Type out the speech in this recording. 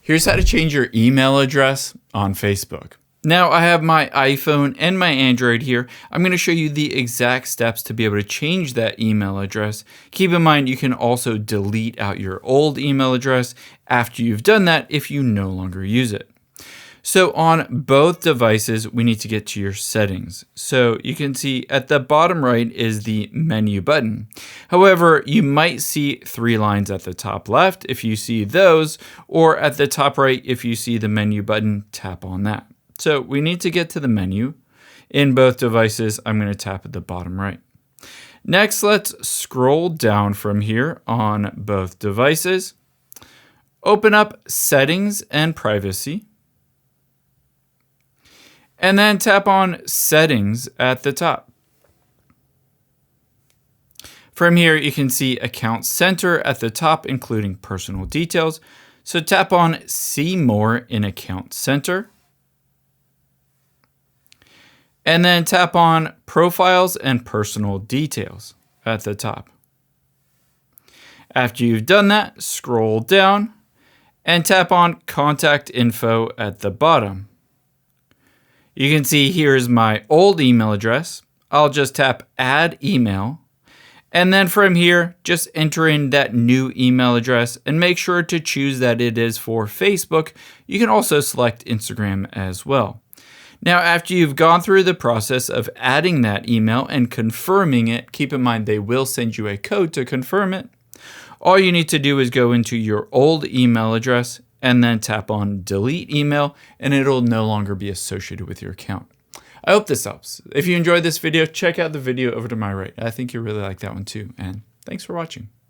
Here's how to change your email address on Facebook. Now I have my iPhone and my Android here. I'm going to show you the exact steps to be able to change that email address. Keep in mind you can also delete out your old email address after you've done that if you no longer use it. So on both devices, we need to get to your settings. So you can see at the bottom right is the menu button. However, you might see 3 lines at the top left if you see those, or at the top right if you see the menu button, tap on that. So we need to get to the menu. In both devices, I'm going to tap at the bottom right. Next, let's scroll down from here on both devices. Open up Settings and Privacy. And then tap on Settings at the top. From here, you can see Account Center at the top, including personal details. So tap on See More in Account Center. And then tap on Profiles and Personal Details at the top. After you've done that, scroll down and tap on Contact Info at the bottom. You can see here's my old email address. I'll just tap Add Email. And then from here, just enter in that new email address and make sure to choose that it is for Facebook. You can also select Instagram as well. Now, after you've gone through the process of adding that email and confirming it, keep in mind they will send you a code to confirm it. All you need to do is go into your old email address and then tap on Delete Email, and it'll no longer be associated with your account. I hope this helps. If you enjoyed this video, check out the video over to my right. I think you'll really like that one too, and thanks for watching.